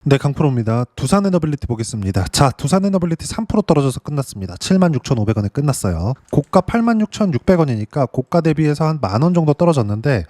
네, 강프로입니다. 두산 에너빌리티 보겠습니다. 자, 두산 에너빌리티 3% 떨어져서 끝났습니다. 76,500원에 끝났어요. 고가 86,600원이니까 고가 대비해서 한 만 원 정도 떨어졌는데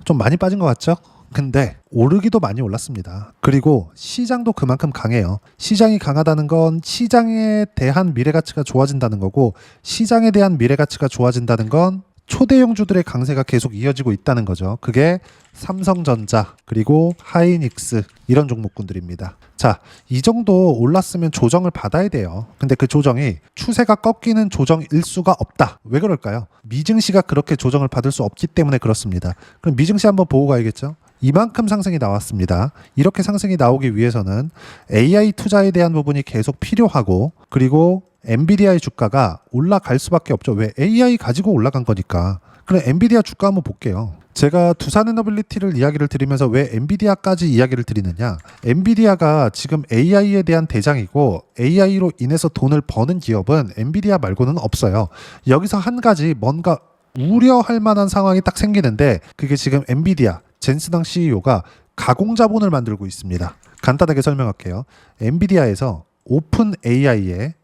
좀 많이 빠진 것 같죠? 근데 오르기도 많이 올랐습니다. 그리고 시장도 그만큼 강해요. 시장이 강하다는 건 시장에 대한 미래가치가 좋아진다는 거고, 시장에 대한 미래가치가 좋아진다는 건 초대형주들의 강세가 계속 이어지고 있다는 거죠. 그게 삼성전자 그리고 하이닉스 이런 종목군들입니다. 자, 이 정도 올랐으면 조정을 받아야 돼요. 근데 그 조정이 추세가 꺾이는 조정일 수가 없다. 왜 그럴까요? 미증시가 그렇게 조정을 받을 수 없기 때문에 그렇습니다. 그럼 미증시 한번 보고 가야겠죠? 이만큼 상승이 나왔습니다. 이렇게 상승이 나오기 위해서는 AI 투자에 대한 부분이 계속 필요하고, 그리고 엔비디아의 주가가 올라갈 수밖에 없죠. 왜? AI 가지고 올라간 거니까. 그럼 엔비디아 주가 한번 볼게요. 제가 두산 에너빌리티를 이야기를 드리면서 왜 엔비디아까지 이야기를 드리느냐? 엔비디아가 지금 AI에 대한 대장이고, AI로 인해서 돈을 버는 기업은 엔비디아 말고는 없어요. 여기서 한 가지 뭔가 우려할 만한 상황이 딱 생기는데, 그게 지금 엔비디아 젠스당 CEO가 가공 자본을 만들고 있습니다. 간단하게 설명할게요. 엔비디아에서 오픈 AI에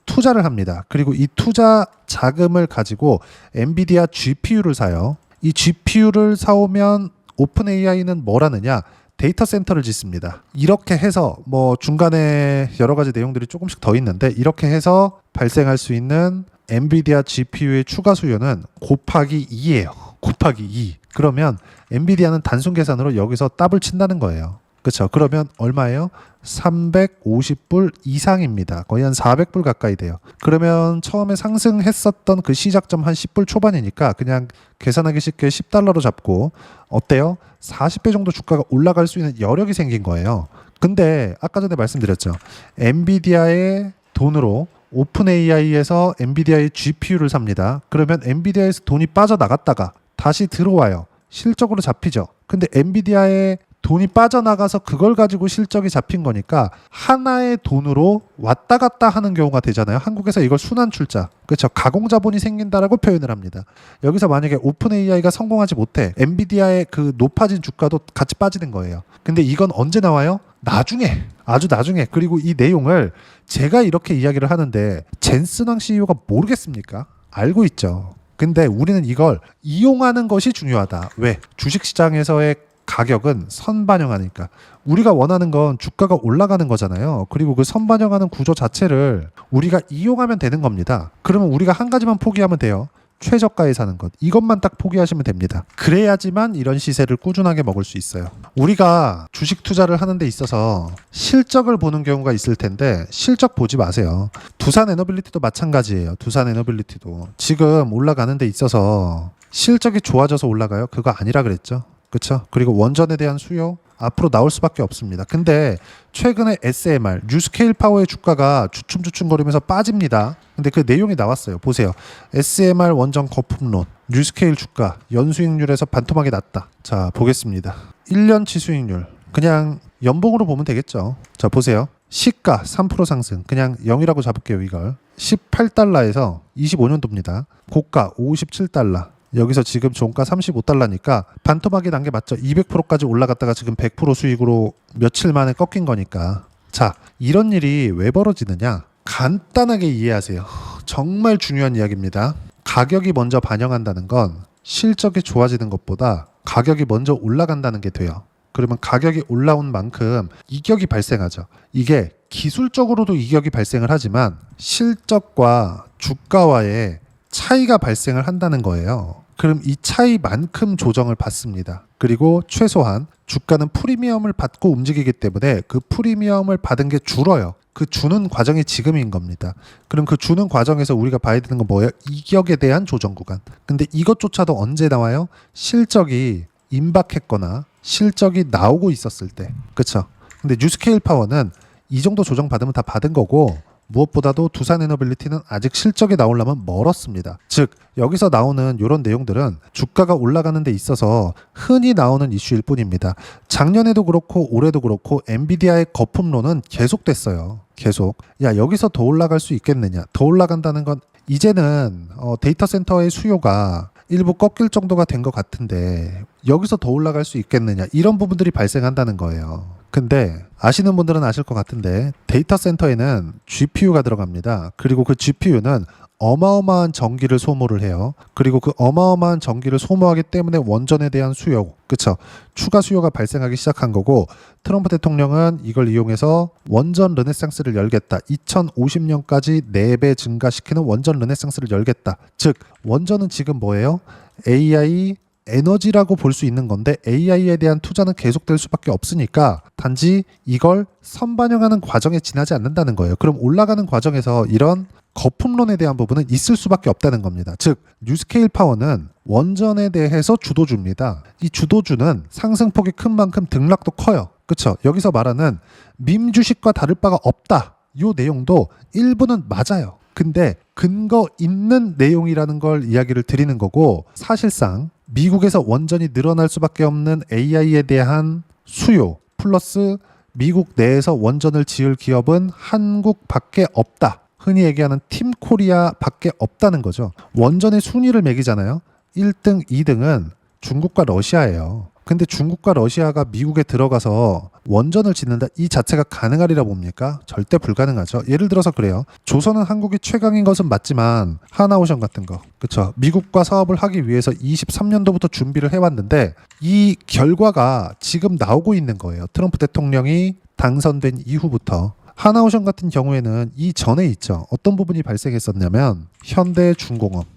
투자를 합니다. 그리고 이 투자 자금을 가지고 엔비디아 GPU를 사요. 이 GPU를 사오면 오픈 AI는 뭘 하느냐? 데이터 센터를 짓습니다. 이렇게 해서 뭐 중간에 여러 가지 내용들이 조금씩 더 있는데, 이렇게 해서 발생할 수 있는 엔비디아 GPU의 추가 수요는 곱하기 2예요. 곱하기 2. 그러면 엔비디아는 단순 계산으로 여기서 더블 친다는 거예요. 그렇죠? 그러면 얼마예요? 350불 이상입니다. 거의 한 400불 가까이 돼요. 그러면 처음에 상승했었던 그 시작점 한 10불 초반이니까 그냥 계산하기 쉽게 $10로 잡고, 어때요? 40배 정도 주가가 올라갈 수 있는 여력이 생긴 거예요. 근데 아까 전에 말씀드렸죠. 엔비디아의 돈으로 오픈 AI에서 엔비디아의 GPU를 삽니다. 그러면 엔비디아에서 돈이 빠져나갔다가 다시 들어와요. 실적으로 잡히죠. 근데 엔비디아의 돈이 빠져나가서 그걸 가지고 실적이 잡힌 거니까 하나의 돈으로 왔다 갔다 하는 경우가 되잖아요. 한국에서 이걸 순환출자, 그렇죠, 가공자본이 생긴다라고 표현을 합니다. 여기서 만약에 오픈 AI가 성공하지 못해 엔비디아의 그 높아진 주가도 같이 빠지는 거예요. 근데 이건 언제 나와요? 나중에, 아주 나중에. 그리고 이 내용을 제가 이렇게 이야기를 하는데 젠스당 CEO가 모르겠습니까? 알고 있죠. 근데 우리는 이걸 이용하는 것이 중요하다. 왜? 주식시장에서의 가격은 선반영하니까. 우리가 원하는 건 주가가 올라가는 거잖아요. 그리고 그 선반영하는 구조 자체를 우리가 이용하면 되는 겁니다. 그러면 우리가 한 가지만 포기하면 돼요. 최저가에 사는 것. 이것만 딱 포기하시면 됩니다. 그래야지만 이런 시세를 꾸준하게 먹을 수 있어요. 우리가 주식 투자를 하는 데 있어서 실적을 보는 경우가 있을 텐데, 실적 보지 마세요. 두산 에너빌리티도 마찬가지예요. 두산 에너빌리티도 지금 올라가는 데 있어서 실적이 좋아져서 올라가요? 그거 아니라 그랬죠. 그렇죠? 그리고 원전에 대한 수요 앞으로 나올 수밖에 없습니다. 근데 최근에 SMR 뉴스케일 파워의 주가가 주춤주춤거리면서 빠집니다. 근데 그 내용이 나왔어요. 보세요. SMR 원전 거품론, 뉴스케일 주가 연수익률에서 반토막이 났다. 자, 보겠습니다. 1년치 수익률 그냥 연봉으로 보면 되겠죠. 자, 보세요. 시가 3% 상승, 그냥 0이라고 잡을게요. 이걸 $18에서 25년도입니다. 고가 $57, 여기서 지금 종가 $35니까 반토막이 난 게 맞죠. 200%까지 올라갔다가 지금 100% 수익으로 며칠 만에 꺾인 거니까. 자, 이런 일이 왜 벌어지느냐? 간단하게 이해하세요. 정말 중요한 이야기입니다. 가격이 먼저 반영한다는 건 실적이 좋아지는 것보다 가격이 먼저 올라간다는 게 돼요. 그러면 가격이 올라온 만큼 이격이 발생하죠. 이게 기술적으로도 이격이 발생을 하지만 실적과 주가와의 차이가 발생을 한다는 거예요. 그럼 이 차이만큼 조정을 받습니다. 그리고 최소한 주가는 프리미엄을 받고 움직이기 때문에 그 프리미엄을 받은 게 줄어요. 그 주는 과정이 지금인 겁니다. 그럼 그 주는 과정에서 우리가 봐야 되는 건 뭐예요? 이격에 대한 조정 구간. 근데 이것조차도 언제 나와요? 실적이 임박했거나 실적이 나오고 있었을 때. 그렇죠? 근데 뉴스케일 파워는 이 정도 조정 받으면 다 받은 거고, 무엇보다도 두산 에너빌리티는 아직 실적이 나오려면 멀었습니다. 즉 여기서 나오는 이런 내용들은 주가가 올라가는 데 있어서 흔히 나오는 이슈일 뿐입니다. 작년에도 그렇고 올해도 그렇고 엔비디아의 거품론은 계속됐어요. 계속. 야, 여기서 더 올라갈 수 있겠느냐? 더 올라간다는 건 이제는 데이터 센터의 수요가 일부 꺾일 정도가 된 것 같은데, 여기서 더 올라갈 수 있겠느냐, 이런 부분들이 발생한다는 거예요. 근데 아시는 분들은 아실 것 같은데 데이터 센터에는 GPU가 들어갑니다. 그리고 그 GPU는 어마어마한 전기를 소모를 해요. 그리고 그 어마어마한 전기를 소모하기 때문에 원전에 대한 수요, 그쵸? 추가 수요가 발생하기 시작한 거고, 트럼프 대통령은 이걸 이용해서 원전 르네상스를 열겠다. 2050년까지 4배 증가시키는 원전 르네상스를 열겠다. 즉 원전은 지금 뭐예요? AI 에너지라고 볼 수 있는 건데 AI에 대한 투자는 계속될 수밖에 없으니까 단지 이걸 선반영하는 과정에 지나지 않는다는 거예요. 그럼 올라가는 과정에서 이런 거품론에 대한 부분은 있을 수밖에 없다는 겁니다. 즉 뉴스케일 파워는 원전에 대해서 주도주입니다. 이 주도주는 상승폭이 큰 만큼 등락도 커요. 그렇죠? 여기서 말하는 밈 주식과 다를 바가 없다, 이 내용도 일부는 맞아요. 근데 근거 있는 내용이라는 걸 이야기를 드리는 거고, 사실상 미국에서 원전이 늘어날 수밖에 없는 AI에 대한 수요 플러스 미국 내에서 원전을 지을 기업은 한국밖에 없다. 흔히 얘기하는 팀 코리아밖에 없다는 거죠. 원전의 순위를 매기잖아요. 1등, 2등은 중국과 러시아예요. 근데 중국과 러시아가 미국에 들어가서 원전을 짓는다, 이 자체가 가능하리라 봅니까? 절대 불가능하죠. 예를 들어서 그래요. 조선은 한국이 최강인 것은 맞지만 하나오션 같은 거, 그쵸? 미국과 사업을 하기 위해서 23년도부터 준비를 해왔는데 이 결과가 지금 나오고 있는 거예요. 트럼프 대통령이 당선된 이후부터. 하나오션 같은 경우에는 이 전에 있죠. 어떤 부분이 발생했었냐면 현대중공업,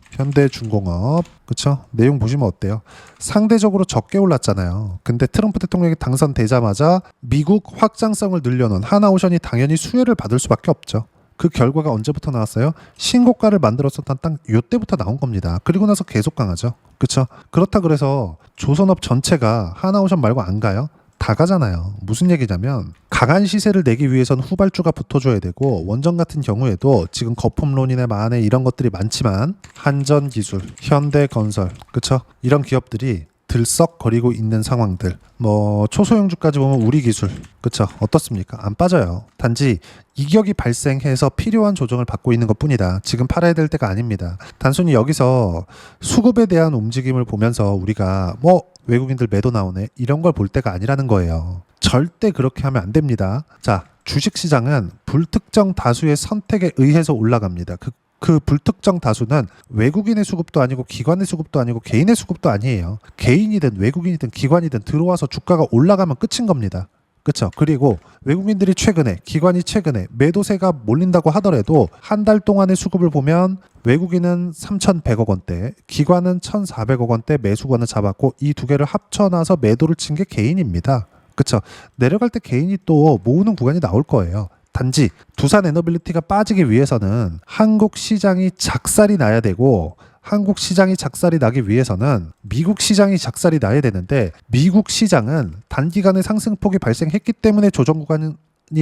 그쵸? 내용 보시면 어때요? 상대적으로 적게 올랐잖아요. 근데 트럼프 대통령이 당선되자마자 미국 확장성을 늘려놓은 하나오션이 당연히 수혜를 받을 수밖에 없죠. 그 결과가 언제부터 나왔어요? 신고가를 만들었었던 딱 요때부터 나온 겁니다. 그리고 나서 계속 강하죠. 그쵸? 그렇다 그래서 조선업 전체가 하나오션 말고 안 가요? 다 가잖아요. 무슨 얘기냐면 강한 시세를 내기 위해선 후발주가 붙어줘야 되고, 원전 같은 경우에도 지금 거품론이나 만에 이런 것들이 많지만 한전기술, 현대건설, 그쵸? 이런 기업들이 들썩거리고 있는 상황들, 뭐 초소형주까지 보면 우리기술, 그쵸? 어떻습니까? 안 빠져요. 단지 이격이 발생해서 필요한 조정을 받고 있는 것뿐이다. 지금 팔아야 될 때가 아닙니다. 단순히 여기서 수급에 대한 움직임을 보면서 우리가 뭐 외국인들 매도 나오네, 이런 걸 볼 때가 아니라는 거예요. 절대 그렇게 하면 안 됩니다. 자, 주식시장은 불특정 다수의 선택에 의해서 올라갑니다. 그 불특정 다수는 외국인의 수급도 아니고 기관의 수급도 아니고 개인의 수급도 아니에요. 개인이든 외국인이든 기관이든 들어와서 주가가 올라가면 끝인 겁니다. 그렇죠? 그리고 외국인들이 최근에, 기관이 최근에 매도세가 몰린다고 하더라도 한 달 동안의 수급을 보면 외국인은 3,100억 원대, 기관은 1,400억 원대 매수권을 잡았고, 이 두 개를 합쳐놔서 매도를 친 게 개인입니다. 그렇죠? 내려갈 때 개인이 또 모으는 구간이 나올 거예요. 단지 두산 에너빌리티가 빠지기 위해서는 한국 시장이 작살이 나야 되고, 한국 시장이 작살이 나기 위해서는 미국 시장이 작살이 나야 되는데, 미국 시장은 단기간에 상승폭이 발생했기 때문에 조정 구간이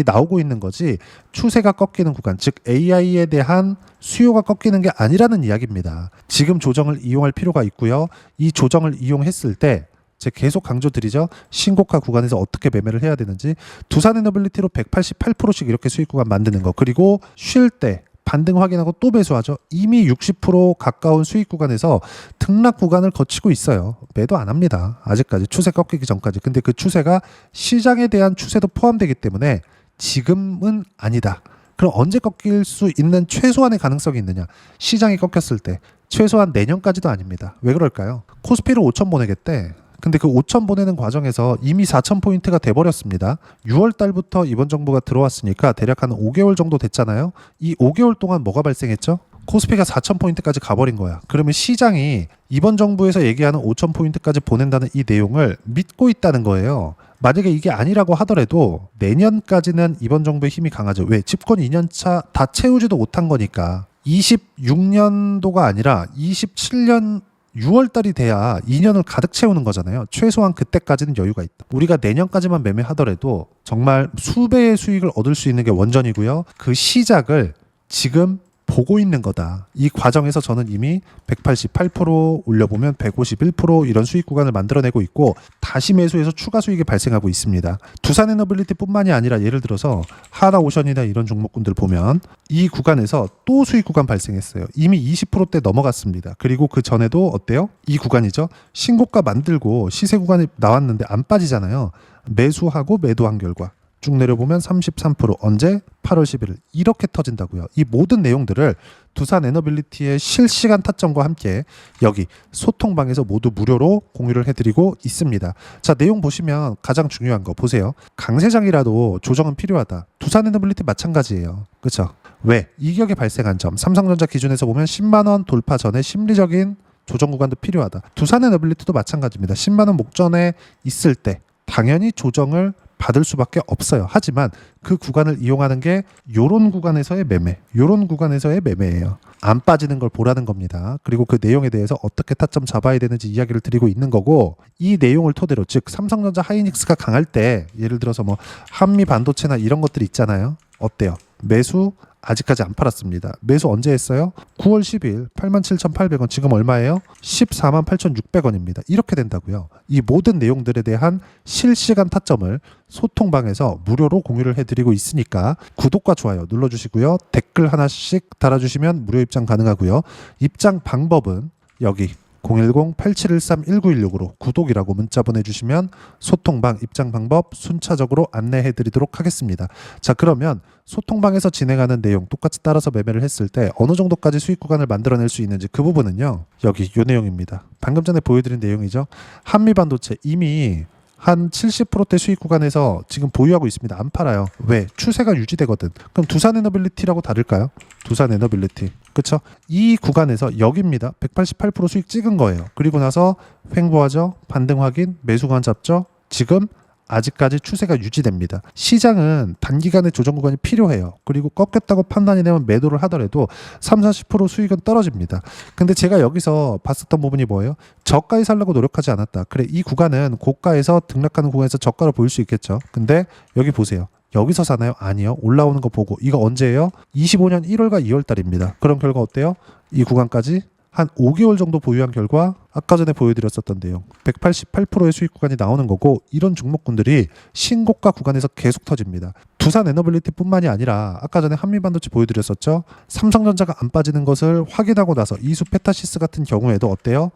나오고 있는 거지, 추세가 꺾이는 구간, 즉 AI에 대한 수요가 꺾이는 게 아니라는 이야기입니다. 지금 조정을 이용할 필요가 있고요. 이 조정을 이용했을 때 제가 계속 강조드리죠. 신고가 구간에서 어떻게 매매를 해야 되는지. 두산에너빌리티로 188%씩 이렇게 수익 구간 만드는 거, 그리고 쉴 때 반등 확인하고 또 매수하죠. 이미 60% 가까운 수익 구간에서 등락 구간을 거치고 있어요. 매도 안 합니다. 아직까지 추세 꺾이기 전까지. 근데 그 추세가 시장에 대한 추세도 포함되기 때문에 지금은 아니다. 그럼 언제 꺾일 수 있는 최소한의 가능성이 있느냐? 시장이 꺾였을 때. 최소한 내년까지도 아닙니다. 왜 그럴까요? 코스피를 5천 보내겠대. 근데 그 5천 보내는 과정에서 이미 4,000포인트가 돼버렸습니다. 6월 달부터 이번 정부가 들어왔으니까 대략 한 5개월 정도 됐잖아요. 이 5개월 동안 뭐가 발생했죠? 코스피가 4,000포인트까지 가버린 거야. 그러면 시장이 이번 정부에서 얘기하는 5,000포인트까지 보낸다는 이 내용을 믿고 있다는 거예요. 만약에 이게 아니라고 하더라도 내년까지는 이번 정부의 힘이 강하죠. 왜? 집권 2년차 다 채우지도 못한 거니까. 26년도가 아니라 27년 6월달이 돼야 2년을 가득 채우는 거잖아요. 최소한 그때까지는 여유가 있다. 우리가 내년까지만 매매하더라도 정말 수배의 수익을 얻을 수 있는 게 원전이고요. 그 시작을 지금 보고 있는 거다. 이 과정에서 저는 이미 188% 올려보면 151% 이런 수익 구간을 만들어내고 있고 다시 매수해서 추가 수익이 발생하고 있습니다. 두산에너빌리티뿐만이 아니라 예를 들어서 하나오션이나 이런 종목군들 보면 이 구간에서 또 수익 구간 발생했어요. 이미 20%대 넘어갔습니다. 그리고 그 전에도 어때요? 이 구간이죠. 신고가 만들고 시세 구간이 나왔는데 안 빠지잖아요. 매수하고 매도한 결과 쭉 내려보면 33% 언제? 8월 11일 이렇게 터진다고요. 이 모든 내용들을 두산에너빌리티의 실시간 타점과 함께 여기 소통방에서 모두 무료로 공유를 해드리고 있습니다. 자, 내용 보시면 가장 중요한 거 보세요. 강세장이라도 조정은 필요하다. 두산에너빌리티 마찬가지예요. 그렇죠? 왜? 이격이 발생한 점 삼성전자 기준에서 보면 10만원 돌파 전에 심리적인 조정 구간도 필요하다. 두산에너빌리티도 마찬가지입니다. 10만원 목전에 있을 때 당연히 조정을 받을 수밖에 없어요. 하지만 그 구간을 이용하는 게 요런 구간에서의 매매, 요런 구간에서의 매매예요. 안 빠지는 걸 보라는 겁니다. 그리고 그 내용에 대해서 어떻게 타점 잡아야 되는지 이야기를 드리고 있는 거고 이 내용을 토대로 즉 삼성전자 하이닉스가 강할 때 예를 들어서 뭐 한미 반도체나 이런 것들이 있잖아요. 어때요? 매수 아직까지 안 팔았습니다. 매수 언제 했어요? 9월 10일 87,800원 지금 얼마예요? 148,600원입니다. 이렇게 된다고요. 이 모든 내용들에 대한 실시간 타점을 소통방에서 무료로 공유를 해드리고 있으니까 구독과 좋아요 눌러주시고요. 댓글 하나씩 달아주시면 무료 입장 가능하고요. 입장 방법은 여기 010-8713-1916으로 구독이라고 문자 보내주시면 소통방 입장 방법 순차적으로 안내해드리도록 하겠습니다. 자, 그러면 소통방에서 진행하는 내용 똑같이 따라서 매매를 했을 때 어느 정도까지 수익 구간을 만들어낼 수 있는지 그 부분은요. 여기 이 내용입니다. 방금 전에 보여드린 내용이죠. 한미반도체 이미 한 70%대 수익 구간에서 지금 보유하고 있습니다. 안 팔아요. 왜? 추세가 유지되거든. 그럼 두산에너빌리티라고 다를까요? 두산에너빌리티. 그쵸? 이 구간에서 여기입니다. 188% 수익 찍은 거예요. 그리고 나서 횡보하죠. 반등 확인. 매수 구간 잡죠. 지금 아직까지 추세가 유지됩니다. 시장은 단기간에 조정 구간이 필요해요. 그리고 꺾였다고 판단이 되면 매도를 하더라도 30-40% 수익은 떨어집니다. 근데 제가 여기서 봤었던 부분이 뭐예요? 저가에 살려고 노력하지 않았다. 그래, 이 구간은 고가에서 등락하는 구간에서 저가로 보일 수 있겠죠. 근데 여기 보세요. 여기서 사나요? 아니요. 올라오는 거 보고 이거 언제예요? 25년 1월과 2월 달입니다. 그럼 결과 어때요? 이 구간까지 한 5개월 정도 보유한 결과 아까 전에 보여드렸었던 내용 188%의 수익 구간이 나오는 거고 이런 종목군들이 신고가 구간에서 계속 터집니다. 두산에너빌리티뿐만이 아니라 아까 전에 한미반도체 보여드렸었죠. 삼성전자가 안 빠지는 것을 확인하고 나서 이수 페타시스 같은 경우에도 어때요?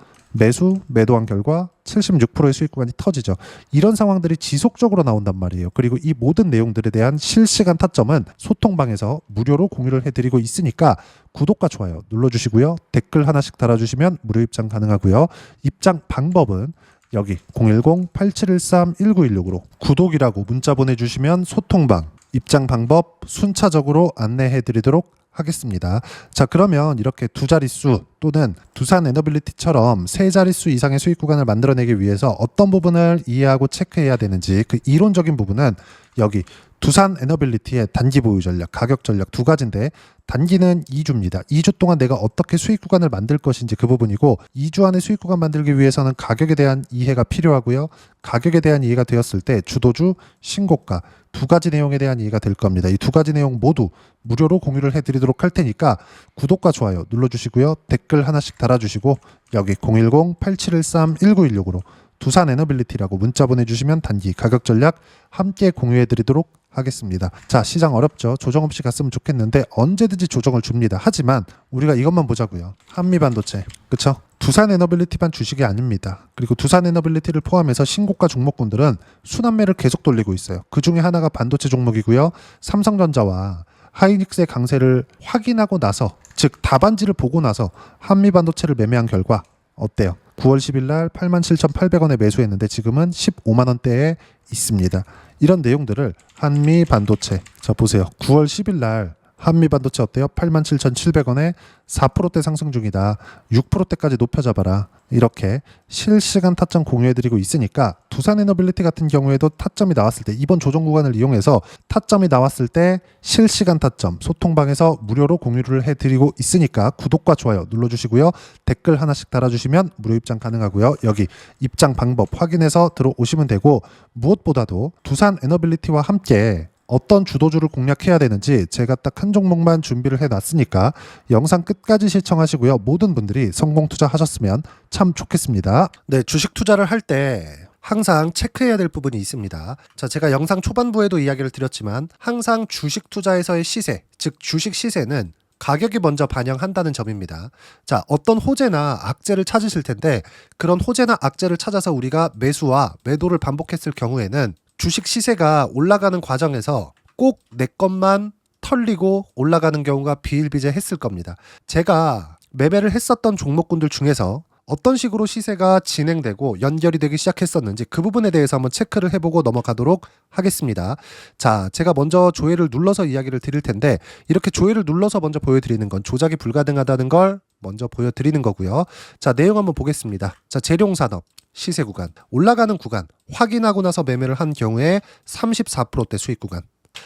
매도한 결과 76%의 수익 구간이 터지죠. 이런 상황들이 지속적으로 나온단 말이에요. 그리고 이 모든 내용들에 대한 실시간 타점은 소통방에서 무료로 공유를 해드리고 있으니까 구독과 좋아요 눌러주시고요. 댓글 하나씩 달아주시면 무료 입장 가능하고요. 입장 방법은 여기 010-8713-1916으로 구독이라고 문자 보내주시면 소통방 입장 방법 순차적으로 안내해드리도록 하겠습니다. 자, 그러면 이렇게 두 자릿수 또는 두산에너빌리티처럼 세 자릿수 이상의 수익 구간을 만들어내기 위해서 어떤 부분을 이해하고 체크해야 되는지 그 이론적인 부분은 여기 두산에너빌리티의 단기 보유 전략, 가격 전략 두 가지인데 단기는 2주입니다. 2주 동안 내가 어떻게 수익 구간을 만들 것인지 그 부분이고 2주 안에 수익 구간 만들기 위해서는 가격에 대한 이해가 필요하고요. 가격에 대한 이해가 되었을 때 주도주, 신고가 두 가지 내용에 대한 이해가 될 겁니다. 이 두 가지 내용 모두 무료로 공유를 해드리도록 할 테니까 구독과 좋아요 눌러주시고요. 댓글 하나씩 달아주시고 여기 010-8713-1916으로 두산에너빌리티라고 문자 보내주시면 단기 가격 전략 함께 공유해드리도록 하겠습니다. 자, 시장 어렵죠. 조정 없이 갔으면 좋겠는데 언제든지 조정을 줍니다. 하지만 우리가 이것만 보자고요. 한미반도체, 그쵸? 두산에너빌리티만 주식이 아닙니다. 그리고 두산에너빌리티를 포함해서 신고가 종목군들은 순환매를 계속 돌리고 있어요. 그 중에 하나가 반도체 종목이고요. 삼성전자와 하이닉스의 강세를 확인하고 나서 즉 답안지를 보고 나서 한미반도체를 매매한 결과 어때요? 9월 10일 날 87,800원에 매수했는데 지금은 15만 원대에 있습니다. 이런 내용들을 한미 반도체 자 보세요. 9월 10일 날 한미 반도체 어때요? 87,700원에 4%대 상승 중이다. 6%대까지 높여잡아라. 이렇게 실시간 타점 공유해드리고 있으니까 두산에너빌리티 같은 경우에도 타점이 나왔을 때 이번 조정 구간을 이용해서 타점이 나왔을 때 실시간 타점 소통방에서 무료로 공유를 해드리고 있으니까 구독과 좋아요 눌러주시고요. 댓글 하나씩 달아주시면 무료 입장 가능하고요. 여기 입장 방법 확인해서 들어오시면 되고 무엇보다도 두산에너빌리티와 함께 어떤 주도주를 공략해야 되는지 제가 딱 한 종목만 준비를 해놨으니까 영상 끝까지 시청하시고요. 모든 분들이 성공 투자하셨으면 참 좋겠습니다. 네, 주식 투자를 할 때 항상 체크해야 될 부분이 있습니다. 자, 제가 영상 초반부에도 이야기를 드렸지만 항상 주식 투자에서의 시세, 즉 주식 시세는 가격이 먼저 반영한다는 점입니다. 자, 어떤 호재나 악재를 찾으실 텐데 그런 호재나 악재를 찾아서 우리가 매수와 매도를 반복했을 경우에는 주식 시세가 올라가는 과정에서 꼭 내 것만 털리고 올라가는 경우가 비일비재했을 겁니다. 제가 매매를 했었던 종목군들 중에서 어떤 식으로 시세가 진행되고 연결이 되기 시작했었는지 그 부분에 대해서 한번 체크를 해보고 넘어가도록 하겠습니다. 자, 제가 먼저 조회를 눌러서 이야기를 드릴 텐데 이렇게 조회를 눌러서 먼저 보여드리는 건 조작이 불가능하다는 걸 먼저 보여드리는 거고요. 자, 내용 한번 보겠습니다. 자, 재룡산업 시세 구간, 올라가는 구간 확인하고 나서 매매를 한 경우에 34%대 수익 구간.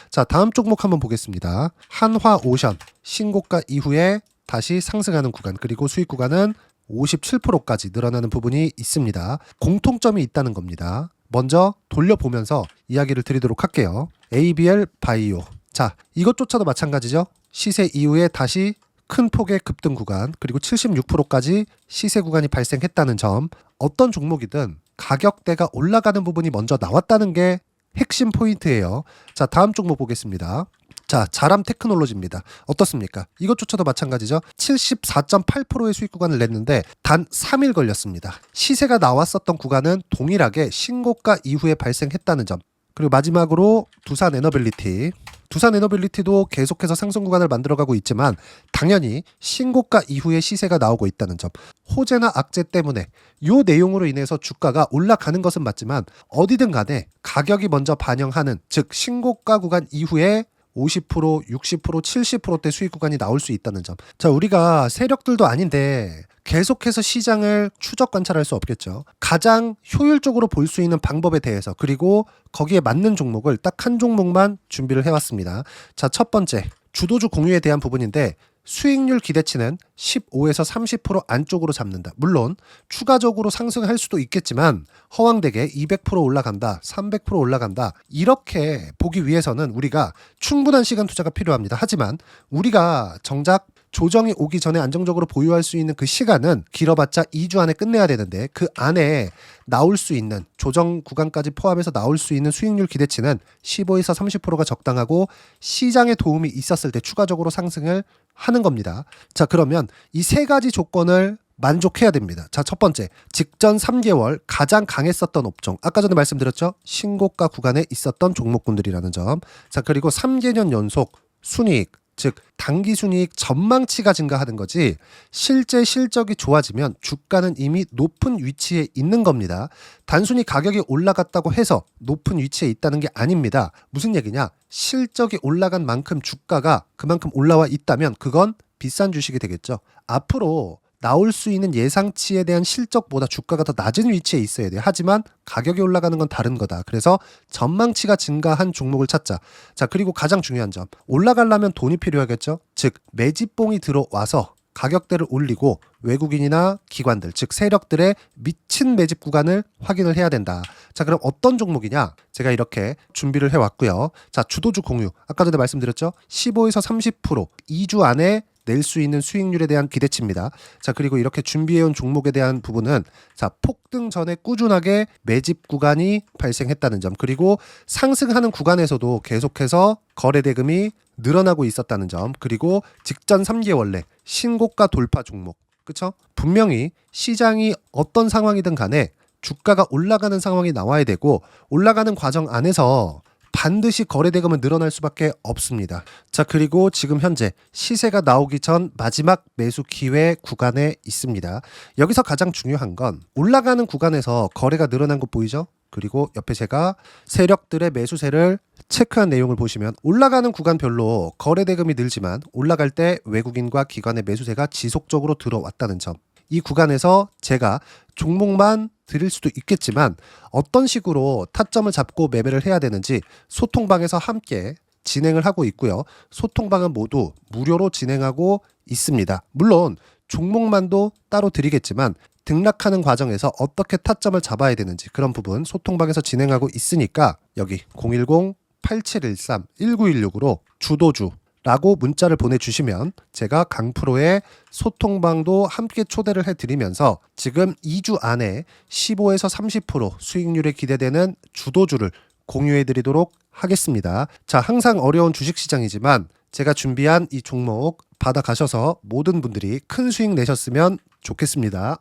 자, 다음 종목 한번 보겠습니다. 한화오션 신고가 이후에 다시 상승하는 구간, 그리고 수익 구간은 57%까지 늘어나는 부분이 있습니다. 공통점이 있다는 겁니다. 먼저 돌려보면서 이야기를 드리도록 할게요. ABL 바이오. 자, 이것조차도 마찬가지죠. 시세 이후에 다시 큰 폭의 급등 구간, 그리고 76%까지 시세 구간이 발생했다는 점. 어떤 종목이든 가격대가 올라가는 부분이 먼저 나왔다는 게 핵심 포인트예요. 자, 다음 종목 보겠습니다. 자, 자람 테크놀로지입니다. 어떻습니까? 이것조차도 마찬가지죠. 74.8%의 수익 구간을 냈는데 단 3일 걸렸습니다. 시세가 나왔었던 구간은 동일하게 신고가 이후에 발생했다는 점. 그리고 마지막으로 두산에너빌리티. 두산에너빌리티도 계속해서 상승 구간을 만들어가고 있지만 당연히 신고가 이후에 시세가 나오고 있다는 점. 호재나 악재 때문에 이 내용으로 인해서 주가가 올라가는 것은 맞지만 어디든 간에 가격이 먼저 반영하는, 즉 신고가 구간 이후에 50%, 60%, 70%대 수익 구간이 나올 수 있다는 점. 자, 우리가 세력들도 아닌데 계속해서 시장을 추적 관찰할 수 없겠죠. 가장 효율적으로 볼 수 있는 방법에 대해서, 그리고 거기에 맞는 종목을 딱 한 종목만 준비를 해왔습니다. 자, 첫 번째 주도주 공유에 대한 부분인데 수익률 기대치는 15에서 30% 안쪽으로 잡는다. 물론 추가적으로 상승할 수도 있겠지만 허황되게 200% 올라간다, 300% 올라간다, 이렇게 보기 위해서는 우리가 충분한 시간 투자가 필요합니다. 하지만 우리가 정작 조정이 오기 전에 안정적으로 보유할 수 있는 그 시간은 길어봤자 2주 안에 끝내야 되는데 그 안에 나올 수 있는, 조정 구간까지 포함해서 나올 수 있는 수익률 기대치는 15에서 30%가 적당하고 시장에 도움이 있었을 때 추가적으로 상승을 하는 겁니다. 자, 그러면 이 세 가지 조건을 만족해야 됩니다. 자, 첫 번째, 직전 3개월 가장 강했었던 업종. 아까 전에 말씀드렸죠? 신고가 구간에 있었던 종목군들이라는 점. 자, 그리고 3개년 연속 순이익, 즉 단기 순이익 전망치가 증가하는 거지 실제 실적이 좋아지면 주가는 이미 높은 위치에 있는 겁니다. 단순히 가격이 올라갔다고 해서 높은 위치에 있다는 게 아닙니다. 무슨 얘기냐? 실적이 올라간 만큼 주가가 그만큼 올라와 있다면 그건 비싼 주식이 되겠죠. 앞으로 나올 수 있는 예상치에 대한 실적보다 주가가 더 낮은 위치에 있어야 돼요. 하지만 가격이 올라가는 건 다른 거다. 그래서 전망치가 증가한 종목을 찾자. 자, 그리고 가장 중요한 점. 올라가려면 돈이 필요하겠죠. 즉 매집봉이 들어와서 가격대를 올리고 외국인이나 기관들, 즉 세력들의 미친 매집 구간을 확인을 해야 된다. 자, 그럼 어떤 종목이냐? 제가 이렇게 준비를 해왔고요. 자, 주도주 공유. 아까 전에 말씀드렸죠. 15에서 30% 2주 안에 낼 수 있는 수익률에 대한 기대치입니다. 자, 그리고 이렇게 준비해온 종목에 대한 부분은 자, 폭등 전에 꾸준하게 매집 구간이 발생했다는 점, 그리고 상승하는 구간에서도 계속해서 거래 대금이 늘어나고 있었다는 점, 그리고 직전 3개월 내 신고가 돌파 종목. 그쵸? 분명히 시장이 어떤 상황이든 간에 주가가 올라가는 상황이 나와야 되고 올라가는 과정 안에서 반드시 거래 대금은 늘어날 수밖에 없습니다. 자, 그리고 지금 현재 시세가 나오기 전 마지막 매수 기회 구간에 있습니다. 여기서 가장 중요한 건 올라가는 구간에서 거래가 늘어난 거 보이죠? 그리고 옆에 제가 세력들의 매수세를 체크한 내용을 보시면 올라가는 구간별로 거래 대금이 늘지만 올라갈 때 외국인과 기관의 매수세가 지속적으로 들어왔다는 점. 이 구간에서 제가 종목만 드릴 수도 있겠지만 어떤 식으로 타점을 잡고 매매를 해야 되는지 소통방에서 함께 진행을 하고 있고요. 소통방은 모두 무료로 진행하고 있습니다. 물론 종목만도 따로 드리겠지만 등락하는 과정에서 어떻게 타점을 잡아야 되는지 그런 부분 소통방에서 진행하고 있으니까 여기 010 8713-1916으로 주도주라고 문자를 보내주시면 제가 강프로의 소통방도 함께 초대를 해드리면서 지금 2주 안에 15에서 30% 수익률이 기대되는 주도주를 공유해드리도록 하겠습니다. 자, 항상 어려운 주식시장이지만 제가 준비한 이 종목 받아가셔서 모든 분들이 큰 수익 내셨으면 좋겠습니다.